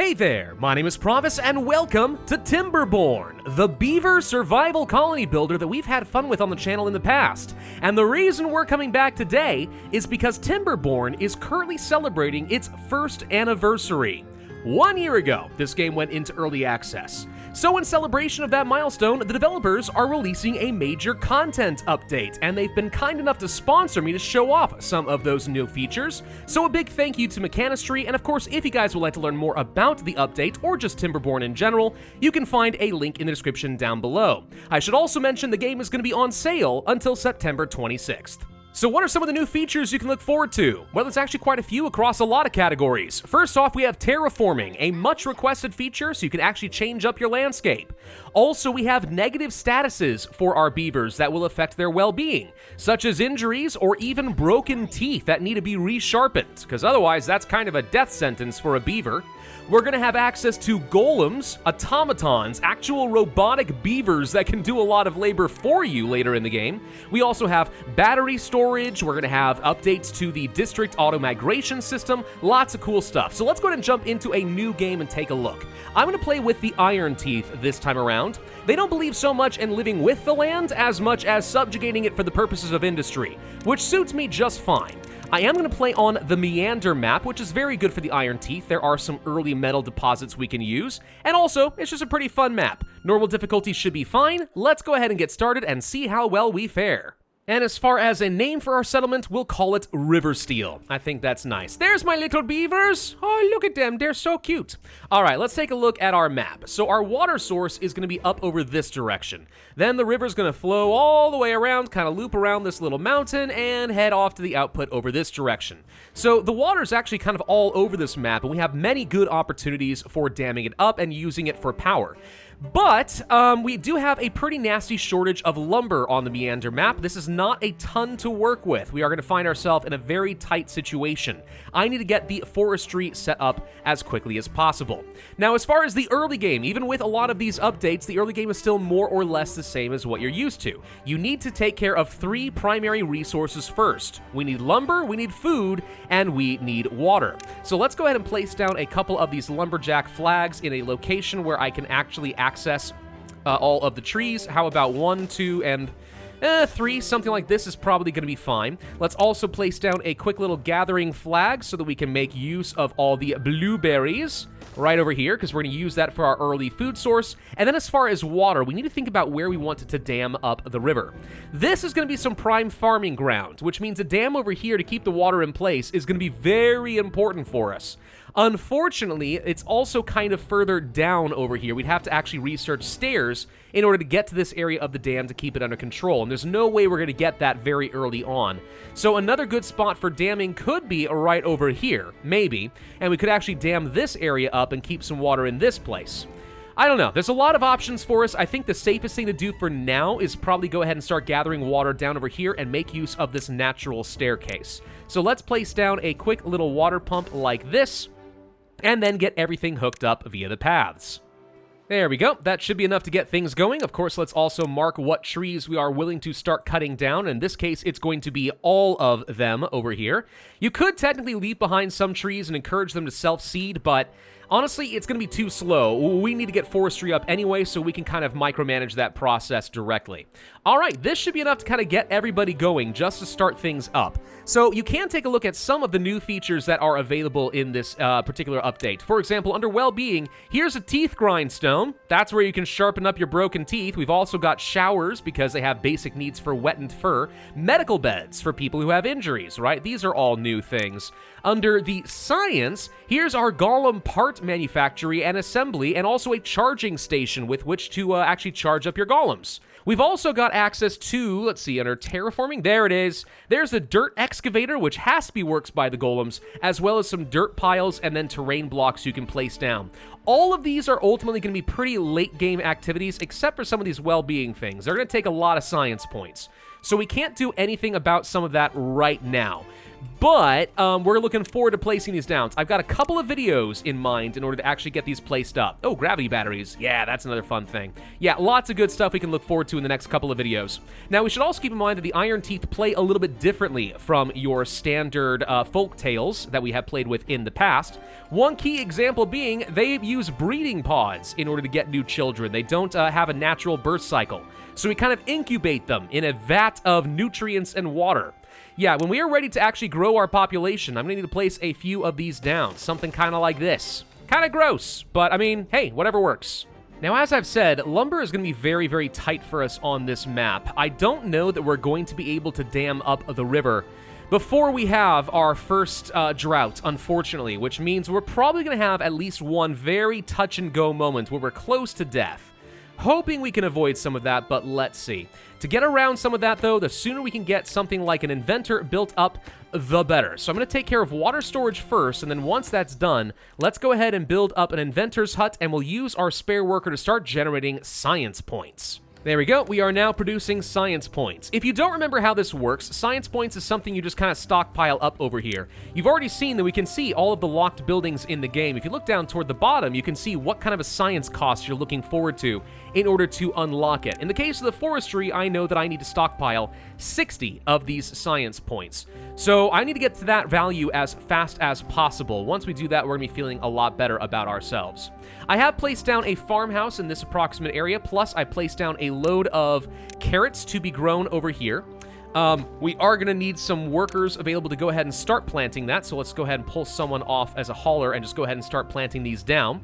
Hey there, my name is Pravus and welcome to Timberborn, the beaver survival colony builder that we've had fun with on the channel in the past. And the reason we're coming back today is because Timberborn is currently celebrating its first anniversary. 1 year ago, this game went into early access. So in celebration of that milestone, the developers are releasing a major content update, and they've been kind enough to sponsor me to show off some of those new features. So a big thank you to Mechanistry, and of course, if you guys would like to learn more about the update, or just Timberborn in general, you can find a link in the description down below. I should also mention the game is going to be on sale until September 26th. So what are some of the new features you can look forward to? Well, there's actually quite a few across a lot of categories. First off, we have terraforming, a much requested feature so you can actually change up your landscape. Also, we have negative statuses for our beavers that will affect their well-being, such as injuries or even broken teeth that need to be resharpened, because otherwise that's kind of a death sentence for a beaver. We're going to have access to golems, automatons, actual robotic beavers that can do a lot of labor for you later in the game. We also have battery storage. We're going to have updates to the district auto migration system. Lots of cool stuff. So let's go ahead and jump into a new game and take a look. I'm going to play with the iron teeth this time around. They don't believe so much in living with the land as much as subjugating it for the purposes of industry, which suits me just fine. I am going to play on the Meander map, which is very good for the Iron Teeth. There are some early metal deposits we can use, and also, it's just a pretty fun map. Normal difficulty should be fine. Let's go ahead and get started and see how well we fare. And as far as a name for our settlement, we'll call it Riversteel. I think that's nice. There's my little beavers. Oh, look at them. They're so cute. All right, let's take a look at our map. So our water source is going to be up over this direction. Then the river's going to flow all the way around, kind of loop around this little mountain, and head off to the output over this direction. So the water's actually kind of all over this map, and we have many good opportunities for damming it up and using it for power. But we do have a pretty nasty shortage of lumber on the Meander map. This is not a ton to work with. We are going to find ourselves in a very tight situation. I need to get the forestry set up as quickly as possible. Now, as far as the early game, even with a lot of these updates, the early game is still more or less the same as what you're used to. You need to take care of three primary resources first. We need lumber, we need food, and we need water. So let's go ahead and place down a couple of these lumberjack flags in a location where I can actually access all of the trees. How about 1, 2, and 3, something like this is probably going to be fine. Let's also place down a quick little gathering flag so that we can make use of all the blueberries right over here, because we're going to use that for our early food source. And then as far as water, we need to think about where we want to dam up the river. This is going to be some prime farming ground, which means a dam over here to keep the water in place is going to be very important for us. Unfortunately, it's also kind of further down over here. We'd have to actually research stairs in order to get to this area of the dam to keep it under control, and there's no way we're going to get that very early on. So another good spot for damming could be right over here, maybe, and we could actually dam this area up and keep some water in this place. I don't know. There's a lot of options for us. I think the safest thing to do for now is probably go ahead and start gathering water down over here and make use of this natural staircase. So let's place down a quick little water pump like this, and then get everything hooked up via the paths. There we go. That should be enough to get things going. Of course, let's also mark what trees we are willing to start cutting down. In this case, it's going to be all of them over here. You could technically leave behind some trees and encourage them to self-seed, but honestly, it's going to be too slow. We need to get forestry up anyway, so we can kind of micromanage that process directly. All right, this should be enough to kind of get everybody going just to start things up. So you can take a look at some of the new features that are available in this particular update. For example, under well-being, here's a teeth grindstone. That's where you can sharpen up your broken teeth. We've also got showers because they have basic needs for wetted fur. Medical beds for people who have injuries, right? These are all new things. Under the science, here's our golem part manufacturing and assembly, and also a charging station with which to actually charge up your golems. We've also got access to, let's see, under terraforming, there it is. There's the dirt excavator, which has to be worked by the golems, as well as some dirt piles and then terrain blocks you can place down. All of these are ultimately going to be pretty late game activities, except for some of these well-being things. They're going to take a lot of science points. So we can't do anything about some of that right now. But we're looking forward to placing these down. I've got a couple of videos in mind in order to actually get these placed up. Oh, gravity batteries. Yeah, that's another fun thing. Yeah, lots of good stuff we can look forward to in the next couple of videos. Now, we should also keep in mind that the Iron Teeth play a little bit differently from your standard folk tales that we have played with in the past. One key example being they use breeding pods in order to get new children. They don't have a natural birth cycle. So we kind of incubate them in a vat of nutrients and water. Yeah, when we are ready to actually grow our population, I'm going to need to place a few of these down. Something kind of like this. Kind of gross, but I mean, hey, whatever works. Now, as I've said, lumber is going to be very, very tight for us on this map. I don't know that we're going to be able to dam up the river before we have our first drought, unfortunately, which means we're probably going to have at least one very touch-and-go moment where we're close to death. Hoping we can avoid some of that, but let's see. To get around some of that, though, the sooner we can get something like an inventor built up, the better. So I'm going to take care of water storage first, and then once that's done, let's go ahead and build up an inventor's hut, and we'll use our spare worker to start generating science points. There we go. We are now producing science points. If you don't remember how this works, science points is something you just kind of stockpile up over here. You've already seen that we can see all of the locked buildings in the game. If you look down toward the bottom, you can see what kind of a science cost you're looking forward to in order to unlock it. In the case of the forestry, I know that I need to stockpile 60 of these science points. So I need to get to that value as fast as possible. Once we do that, we're going to be feeling a lot better about ourselves. I have placed down a farmhouse in this approximate area, plus I placed down a load of carrots to be grown over here. We are going to need some workers available to go ahead and start planting that, so let's go ahead and pull someone off as a hauler and just go ahead and start planting these down.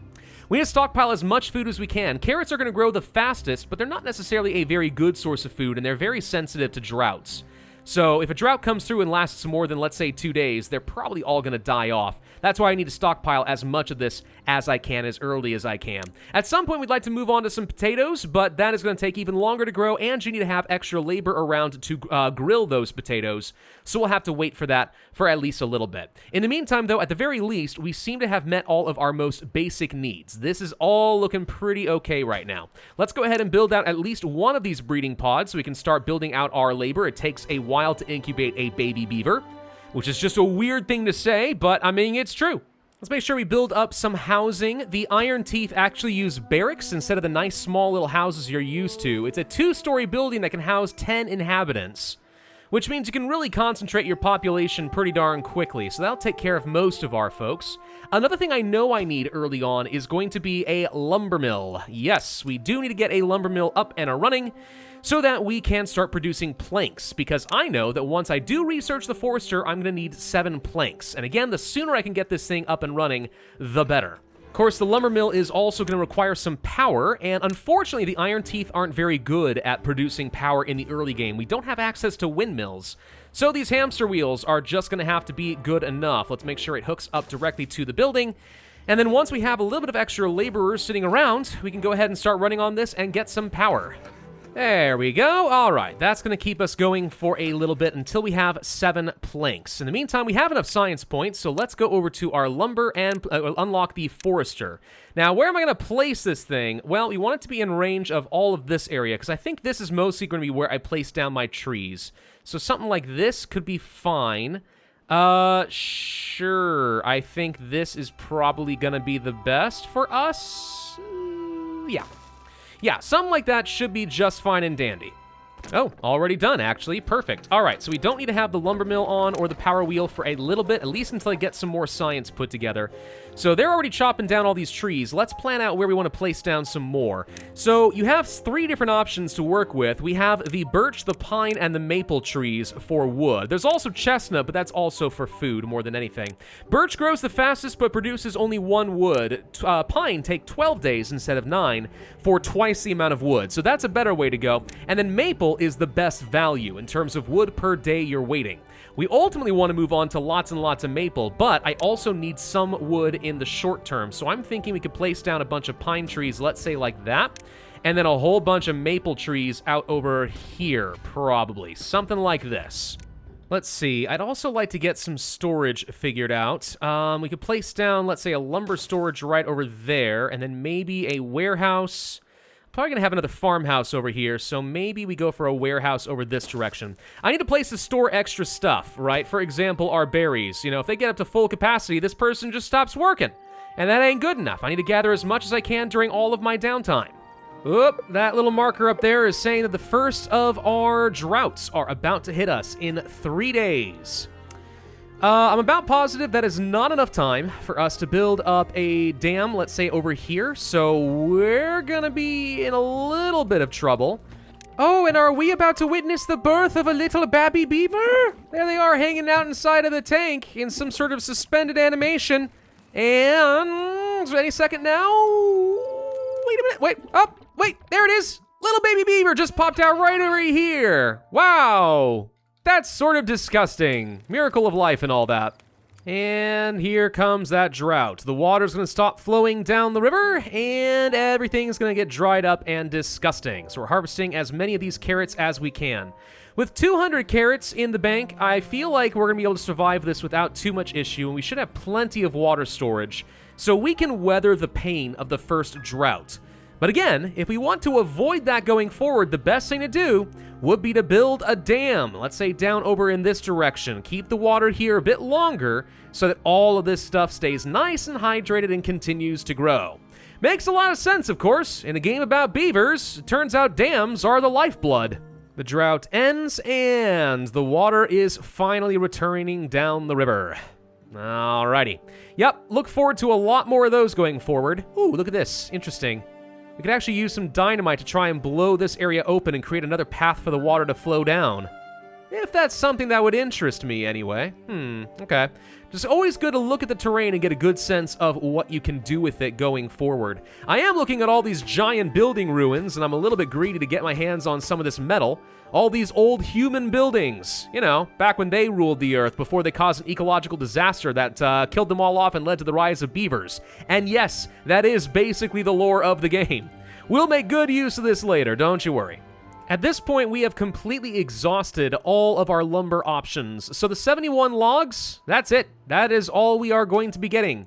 We need to stockpile as much food as we can. Carrots are going to grow the fastest, but they're not necessarily a very good source of food, and they're very sensitive to droughts. So if a drought comes through and lasts more than, let's say, 2 days, they're probably all going to die off. That's why I need to stockpile as much of this as I can, as early as I can. At some point, we'd like to move on to some potatoes, but that is going to take even longer to grow, and you need to have extra labor around to grill those potatoes, so we'll have to wait for that for at least a little bit. In the meantime, though, at the very least, we seem to have met all of our most basic needs. This is all looking pretty okay right now. Let's go ahead and build out at least one of these breeding pods so we can start building out our labor. It takes a while to incubate a baby beaver, which is just a weird thing to say, but I mean, it's true. Let's make sure we build up some housing. The Iron Teeth actually use barracks instead of the nice small little houses you're used to. It's a 2-story building that can house 10 inhabitants, which means you can really concentrate your population pretty darn quickly, so that'll take care of most of our folks. Another thing I know I need early on is going to be a lumber mill. Yes, we do need to get a lumber mill up and running so that we can start producing planks, because I know that once I do research the forester, I'm going to need 7 planks. And again, the sooner I can get this thing up and running, the better. Of course, the lumber mill is also going to require some power, and unfortunately, the Iron Teeth aren't very good at producing power in the early game. We don't have access to windmills, so these hamster wheels are just going to have to be good enough. Let's make sure it hooks up directly to the building, and then once we have a little bit of extra laborers sitting around, we can go ahead and start running on this and get some power. There we go. All right, that's going to keep us going for a little bit until we have 7 planks. In the meantime, we have enough science points, so let's go over to our lumber and unlock the forester. Now, where am I going to place this thing? Well, we want it to be in range of all of this area, because I think this is mostly going to be where I place down my trees. So something like this could be fine. Sure. I think this is probably going to be the best for us. Yeah, something like that should be just fine and dandy. Oh, already done, actually. Perfect. All right, so we don't need to have the lumber mill on or the power wheel for a little bit, at least until I get some more science put together. So they're already chopping down all these trees. Let's plan out where we want to place down some more. So you have 3 different options to work with. We have the birch, the pine, and the maple trees for wood. There's also chestnut, but that's also for food more than anything. Birch grows the fastest, but produces only 1 wood. Pine take 12 days instead of 9 for twice the amount of wood. So that's a better way to go. And then maple is the best value in terms of wood per day you're waiting. We ultimately want to move on to lots and lots of maple, but I also need some wood in the short term. So I'm thinking we could place down a bunch of pine trees, let's say like that, and then a whole bunch of maple trees out over here, probably. Something like this. Let's see. I'd also like to get some storage figured out. We could place down, let's say, a lumber storage right over there, and then maybe a warehouse, Probably going to have another farmhouse over here, so maybe we go for a warehouse over this direction. I need a place to store extra stuff, right? For example, our berries. You know, if they get up to full capacity, this person just stops working. And that ain't good enough. I need to gather as much as I can during all of my downtime. Oop, that little marker up there is saying that the first of our droughts are about to hit us in 3 days. I'm about positive that is not enough time for us to build up a dam, let's say, over here. So we're gonna be in a little bit of trouble. Oh, and are we about to witness the birth of a little baby beaver? There they are, hanging out inside of the tank in some sort of suspended animation. And any second now. Wait a minute. Wait, there it is. Little baby beaver just popped out right over here. Wow. That's sort of disgusting. Miracle of life and all that. And here comes that drought. The water's going to stop flowing down the river, and everything's going to get dried up and disgusting. So we're harvesting as many of these carrots as we can. With 200 carrots in the bank, I feel like we're going to be able to survive this without too much issue, and we should have plenty of water storage, so we can weather the pain of the first drought. But again, if we want to avoid that going forward, the best thing to do would be to build a dam, let's say down over in this direction. Keep the water here a bit longer so that all of this stuff stays nice and hydrated and continues to grow. Makes a lot of sense, of course. In a game about beavers, it turns out dams are the lifeblood. The drought ends and the water is finally returning down the river. Alrighty. Yep, look forward to a lot more of those going forward. Ooh, look at this. Interesting. We could actually use some dynamite to try and blow this area open and create another path for the water to flow down. If that's something that would interest me anyway. Okay. Just always good to look at the terrain and get a good sense of what you can do with it going forward. I am looking at all these giant building ruins, and I'm a little bit greedy to get my hands on some of this metal. All these old human buildings, you know, back when they ruled the earth before they caused an ecological disaster that killed them all off and led to the rise of beavers. And yes, that is basically the lore of the game. We'll make good use of this later, don't you worry. At this point, we have completely exhausted all of our lumber options. So the 71 logs, that's it. That is all we are going to be getting,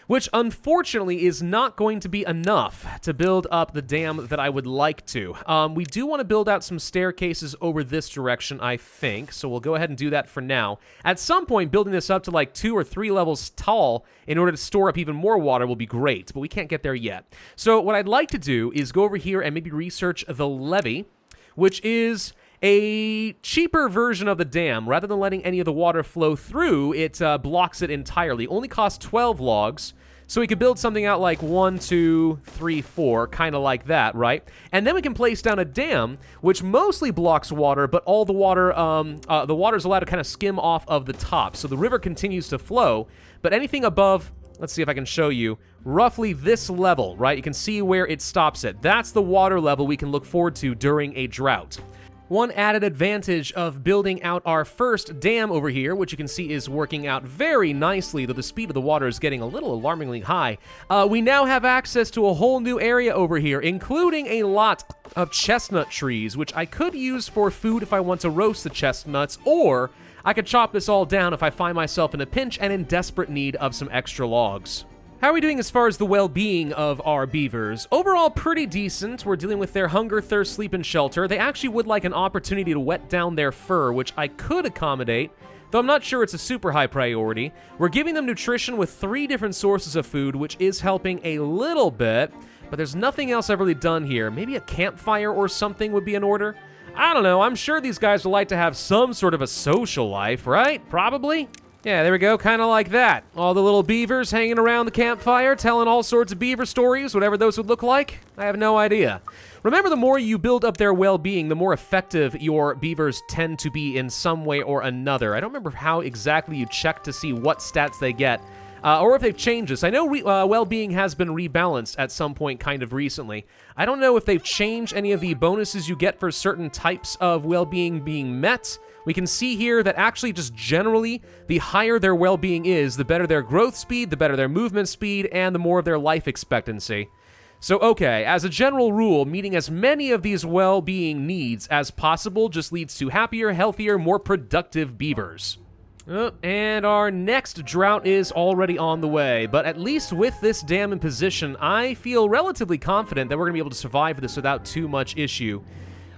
which unfortunately is not going to be enough to build up the dam that I would like to. We do want to build out some staircases over this direction, I think, so we'll go ahead and do that for now. At some point, building this up to like 2 or 3 levels tall in order to store up even more water will be great, but we can't get there yet. So what I'd like to do is go over here and maybe research the levee, which is a cheaper version of the dam. Rather than letting any of the water flow through, it blocks it entirely. Only costs 12 logs, so we could build something out like 1, 2, 3, 4, kind of like that, right? And then we can place down a dam, which mostly blocks water, but all the water, the water's allowed to kind of skim off of the top, so the river continues to flow, but anything above, let's see if I can show you, roughly this level, right? You can see where it stops at. That's the water level we can look forward to during a drought. One added advantage of building out our first dam over here, which you can see is working out very nicely, though the speed of the water is getting a little alarmingly high. We now have access to a whole new area over here, including a lot of chestnut trees, which I could use for food if I want to roast the chestnuts, or I could chop this all down if I find myself in a pinch and in desperate need of some extra logs. How are we doing as far as the well-being of our beavers? Overall, pretty decent. We're dealing with their hunger, thirst, sleep, and shelter. They actually would like an opportunity to wet down their fur, which I could accommodate, though I'm not sure it's a super high priority. We're giving them nutrition with 3 different sources of food, which is helping a little bit, but there's nothing else I've really done here. Maybe a campfire or something would be in order? I don't know. I'm sure these guys would like to have some sort of a social life, right? Probably? Yeah, there we go, kind of like that. All the little beavers hanging around the campfire, telling all sorts of beaver stories, whatever those would look like. I have no idea. Remember, the more you build up their well-being, the more effective your beavers tend to be in some way or another. I don't remember how exactly you check to see what stats they get, or if they've changed this. I know well-being has been rebalanced at some point kind of recently. I don't know if they've changed any of the bonuses you get for certain types of well-being being met. We can see here that actually just generally, the higher their well-being is, the better their growth speed, the better their movement speed, and the more of their life expectancy. So okay, as a general rule, meeting as many of these well-being needs as possible just leads to happier, healthier, more productive beavers. And our next drought is already on the way, but at least with this dam in position, I feel relatively confident that we're going to be able to survive this without too much issue.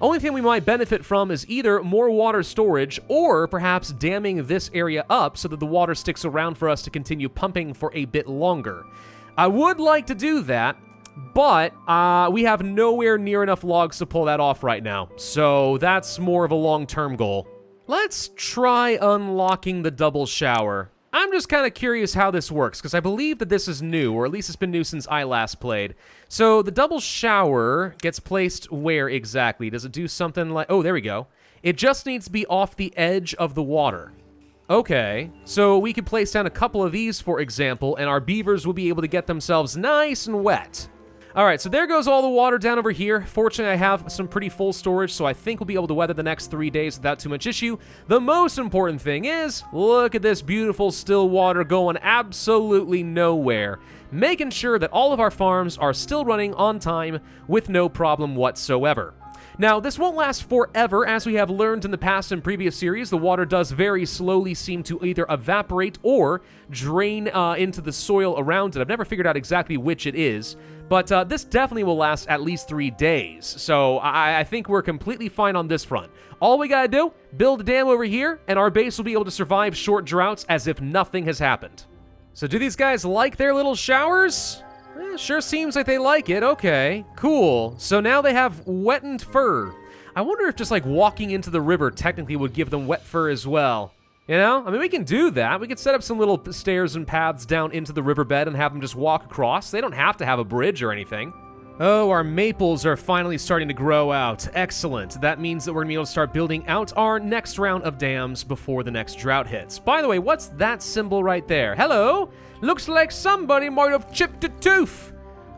Only thing we might benefit from is either more water storage or perhaps damming this area up so that the water sticks around for us to continue pumping for a bit longer. I would like to do that, but we have nowhere near enough logs to pull that off right now, so that's more of a long-term goal. Let's try unlocking the double shower. I'm just kind of curious how this works, because I believe that this is new, or at least it's been new since I last played. So the double shower gets placed where exactly? Does it do something like... Oh, there we go. It just needs to be off the edge of the water. Okay, so we could place down a couple of these, for example, and our beavers will be able to get themselves nice and wet. All right, so there goes all the water down over here. Fortunately, I have some pretty full storage, so I think we'll be able to weather the next 3 days without too much issue. The most important thing is, look at this beautiful still water going absolutely nowhere, making sure that all of our farms are still running on time with no problem whatsoever. Now, this won't last forever. As we have learned in the past and previous series, the water does very slowly seem to either evaporate or drain into the soil around it. I've never figured out exactly which it is, but this definitely will last at least 3 days. So I think we're completely fine on this front. All we gotta do, build a dam over here, and our base will be able to survive short droughts as if nothing has happened. So do these guys like their little showers? Sure seems like they like it. Okay, cool. So now they have wettened fur. I wonder if just like walking into the river technically would give them wet fur as well. You know? I mean, we can do that. We could set up some little stairs and paths down into the riverbed and have them just walk across. They don't have to have a bridge or anything. Oh, our maples are finally starting to grow out. Excellent. That means that we're going to be able to start building out our next round of dams before the next drought hits. By the way, what's that symbol right there? Hello? Looks like somebody might have chipped a tooth.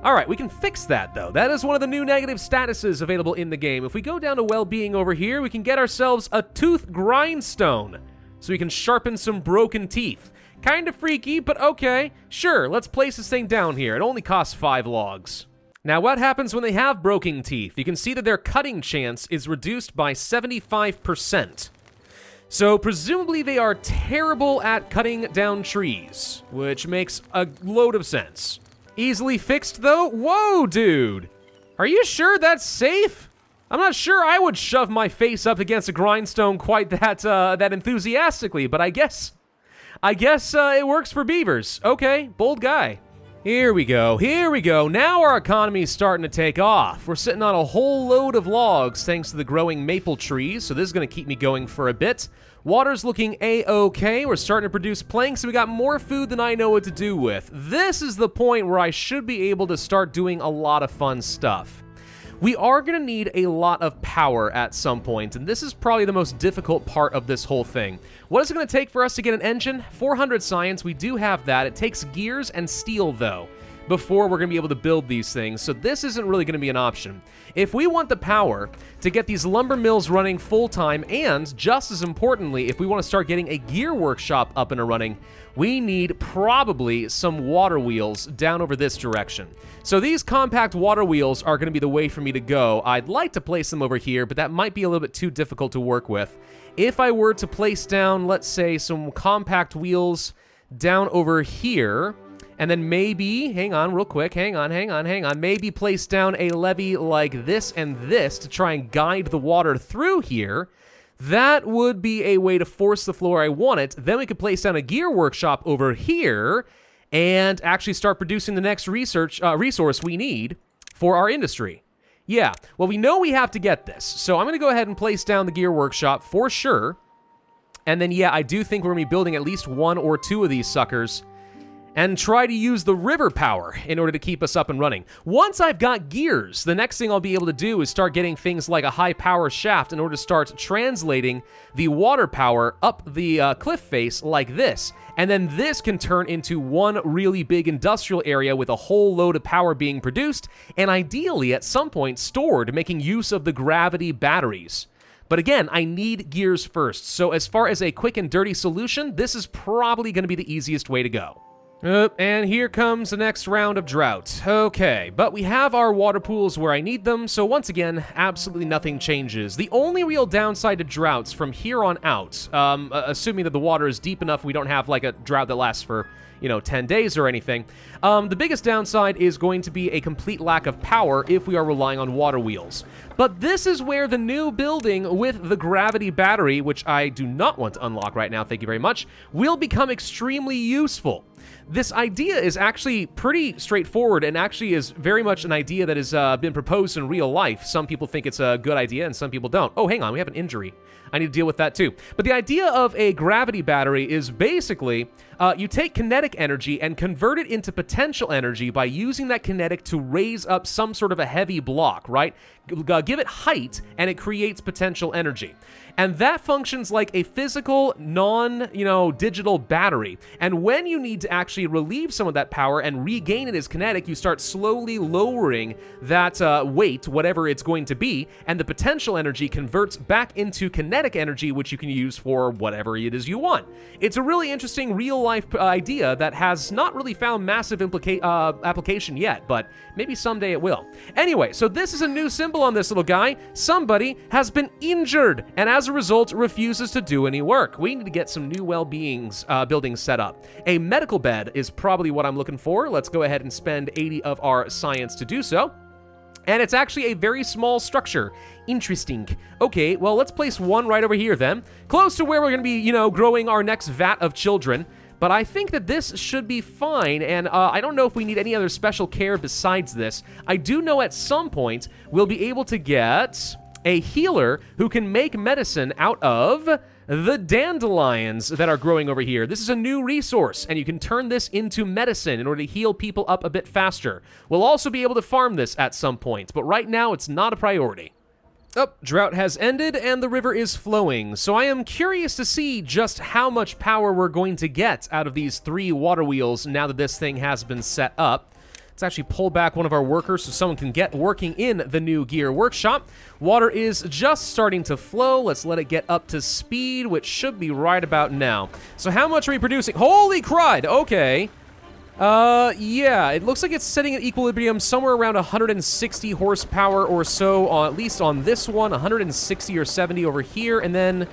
All right, we can fix that, though. That is one of the new negative statuses available in the game. If we go down to well-being over here, we can get ourselves a tooth grindstone, so we can sharpen some broken teeth. Kind of freaky, but okay. Sure, let's place this thing down here. It only costs 5 logs. Now, what happens when they have broken teeth? You can see that their cutting chance is reduced by 75%. So, presumably they are terrible at cutting down trees, which makes a load of sense. Easily fixed, though? Whoa, dude! Are you sure that's safe? I'm not sure I would shove my face up against a grindstone quite that enthusiastically, but I guess it works for beavers. Okay, bold guy. Here we go, here we go. Now our economy is starting to take off. We're sitting on a whole load of logs thanks to the growing maple trees, so this is going to keep me going for a bit. Water's looking a-okay. We're starting to produce planks, so we got more food than I know what to do with. This is the point where I should be able to start doing a lot of fun stuff. We are going to need a lot of power at some point, and this is probably the most difficult part of this whole thing. What is it going to take for us to get an engine? 400 science, we do have that. It takes gears and steel, though, before we're going to be able to build these things, so this isn't really going to be an option. If we want the power to get these lumber mills running full-time, and, just as importantly, if we want to start getting a gear workshop up and running, we need probably some water wheels down over this direction. So these compact water wheels are going to be the way for me to go. I'd like to place them over here, but that might be a little bit too difficult to work with. If I were to place down, let's say, some compact wheels down over here, and then maybe, hang on real quick, hang on, maybe place down a levee like this and this to try and guide the water through here, that would be a way to force the flow where I want it. Then we could place down a gear workshop over here and actually start producing the next resource we need for our industry. Yeah, well, we know we have to get this, so I'm going to go ahead and place down the gear workshop for sure. And then, yeah, I do think we're going to be building at least 1 or 2 of these suckers and try to use the river power in order to keep us up and running. Once I've got gears, the next thing I'll be able to do is start getting things like a high power shaft in order to start translating the water power up the cliff face like this. And then this can turn into one really big industrial area with a whole load of power being produced, and ideally at some point stored, making use of the gravity batteries. But again, I need gears first, so as far as a quick and dirty solution, this is probably going to be the easiest way to go. And here comes the next round of drought. Okay, but we have our water pools where I need them, so once again, absolutely nothing changes. The only real downside to droughts from here on out, assuming that the water is deep enough we don't have like a drought that lasts for 10 days or anything. The biggest downside is going to be a complete lack of power if we are relying on water wheels. But this is where the new building with the gravity battery, which I do not want to unlock right now, thank you very much, will become extremely useful. This idea is actually pretty straightforward and actually is very much an idea that has been proposed in real life. Some people think it's a good idea and some people don't. Oh, hang on, we have an injury. I need to deal with that too. But the idea of a gravity battery is basically you take kinetic energy and convert it into potential energy by using that kinetic to raise up some sort of a heavy block, right? Give it height and it creates potential energy. And that functions like a physical, digital battery. And when you need to actually relieve some of that power and regain it as kinetic, you start slowly lowering that weight, whatever it's going to be, and the potential energy converts back into kinetic energy, which you can use for whatever it is you want. It's a really interesting real-life idea that has not really found massive application yet, but maybe someday it will. Anyway, so this is a new symbol on this little guy. Somebody has been injured, and as a result, refuses to do any work. We need to get some new well-beings buildings set up. A medical bed is probably what I'm looking for. Let's go ahead and spend 80 of our science to do so. And it's actually a very small structure. Interesting. Okay, well, let's place one right over here then. Close to where we're going to be, growing our next vat of children. But I think that this should be fine, and I don't know if we need any other special care besides this. I do know at some point we'll be able to get a healer who can make medicine out of the dandelions that are growing over here. This is a new resource, and you can turn this into medicine in order to heal people up a bit faster. We'll also be able to farm this at some point, but right now it's not a priority. Oh, drought has ended and the river is flowing, so I am curious to see just how much power we're going to get out of these 3 water wheels now that this thing has been set up. Let's actually pull back one of our workers so someone can get working in the new gear workshop. Water is just starting to flow. Let's let it get up to speed, which should be right about now. So how much are we producing? Holy crud! Okay. Yeah, it looks like it's sitting at equilibrium somewhere around 160 horsepower or so, at least on this one, 160 or 70 over here, and then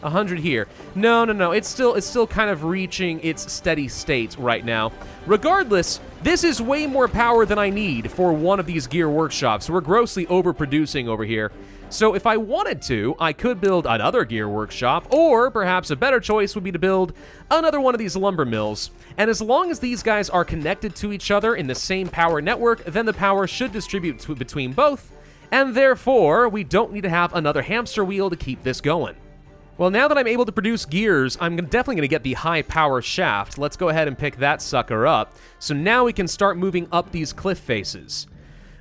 100 here. No, it's still kind of reaching its steady state right now. Regardless, this is way more power than I need for one of these gear workshops. We're grossly overproducing over here. So if I wanted to, I could build another gear workshop, or perhaps a better choice would be to build another one of these lumber mills. And as long as these guys are connected to each other in the same power network, then the power should distribute between both, and therefore we don't need to have another hamster wheel to keep this going. Well, now that I'm able to produce gears, I'm definitely going to get the high power shaft. Let's go ahead and pick that sucker up. So now we can start moving up these cliff faces.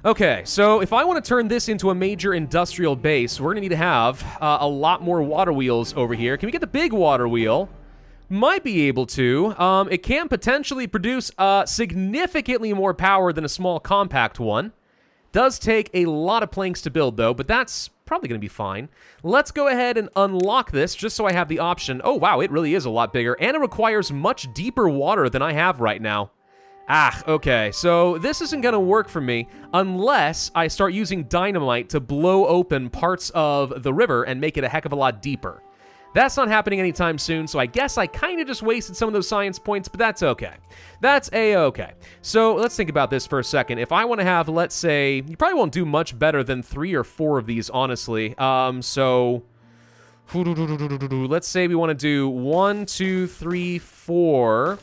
Okay, so if I want to turn this into a major industrial base, we're going to need to have a lot more water wheels over here. Can we get the big water wheel? Might be able to. It can potentially produce significantly more power than a small compact one. Does take a lot of planks to build, though, but that's probably going to be fine. Let's go ahead and unlock this just so I have the option. Oh, wow, it really is a lot bigger, and it requires much deeper water than I have right now. Okay, so this isn't going to work for me unless I start using dynamite to blow open parts of the river and make it a heck of a lot deeper. That's not happening anytime soon, so I guess I kind of just wasted some of those science points, but that's okay. That's a-okay. So let's think about this for a second. If I want to have, let's say, you probably won't do much better than 3 or 4 of these, honestly. So let's say we want to do 1, 2, 3, 4...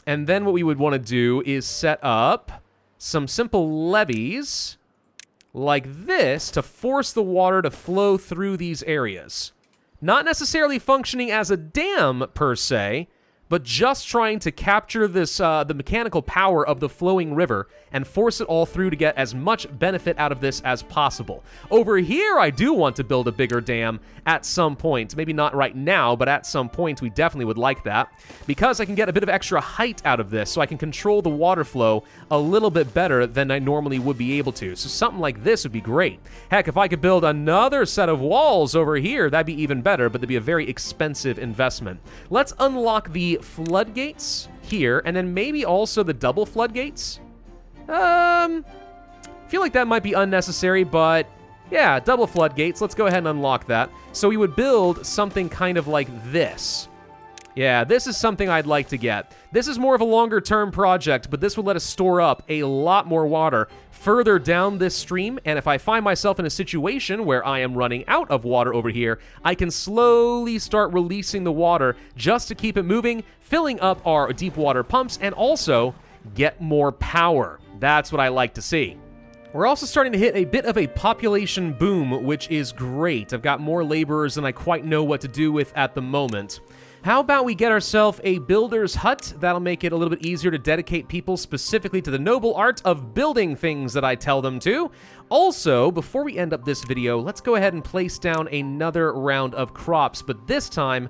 And then what we would want to do is set up some simple levees like this to force the water to flow through these areas. Not necessarily functioning as a dam per se, but just trying to capture this the mechanical power of the flowing river and force it all through to get as much benefit out of this as possible. Over here, I do want to build a bigger dam at some point. Maybe not right now, but at some point we definitely would like that, because I can get a bit of extra height out of this, so I can control the water flow a little bit better than I normally would be able to. So something like this would be great. Heck, if I could build another set of walls over here, that'd be even better, but that'd be a very expensive investment. Let's unlock the the floodgates here, and then maybe also the double floodgates. Feel like that might be unnecessary, but yeah, double floodgates. Let's go ahead and unlock that. So we would build something kind of like this. Yeah, this is something I'd like to get. This is more of a longer-term project, but this would let us store up a lot more water further down this stream, and if I find myself in a situation where I am running out of water over here, I can slowly start releasing the water just to keep it moving, filling up our deep water pumps, and also get more power. That's what I like to see. We're also starting to hit a bit of a population boom, which is great. I've got more laborers than I quite know what to do with at the moment. How about we get ourselves a builder's hut? That'll make it a little bit easier to dedicate people specifically to the noble art of building things that I tell them to. Also, before we end up this video, let's go ahead and place down another round of crops, but this time,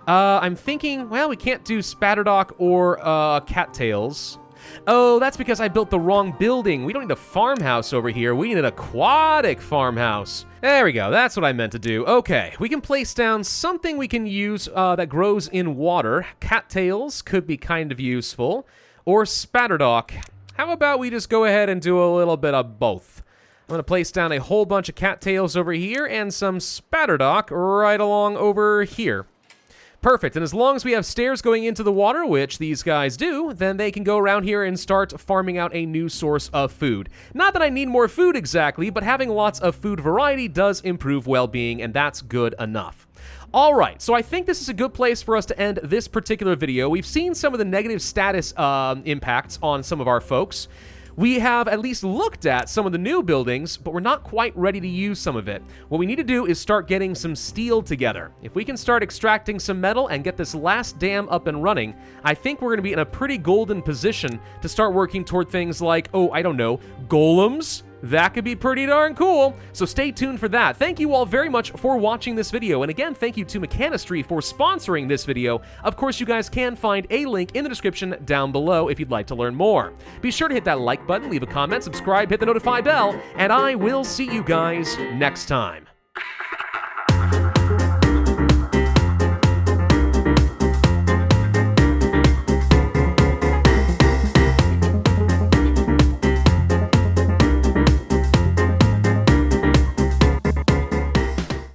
I'm thinking, well, we can't do spatterdock or cattails. Oh, that's because I built the wrong building. We don't need a farmhouse over here. We need an aquatic farmhouse. There we go. That's what I meant to do. Okay, we can place down something we can use that grows in water. Cattails could be kind of useful. Or spatterdock. How about we just go ahead and do a little bit of both? I'm going to place down a whole bunch of cattails over here and some spatterdock right along over here. Perfect, and as long as we have stairs going into the water, which these guys do, then they can go around here and start farming out a new source of food. Not that I need more food exactly, but having lots of food variety does improve well-being, and that's good enough. All right, so I think this is a good place for us to end this particular video. We've seen some of the negative status impacts on some of our folks. We have at least looked at some of the new buildings, but we're not quite ready to use some of it. What we need to do is start getting some steel together. If we can start extracting some metal and get this last dam up and running, I think we're going to be in a pretty golden position to start working toward things like, oh, I don't know, golems? That could be pretty darn cool, so stay tuned for that. Thank you all very much for watching this video, and again, thank you to Mechanistry for sponsoring this video. Of course, you guys can find a link in the description down below if you'd like to learn more. Be sure to hit that like button, leave a comment, subscribe, hit the notify bell, and I will see you guys next time.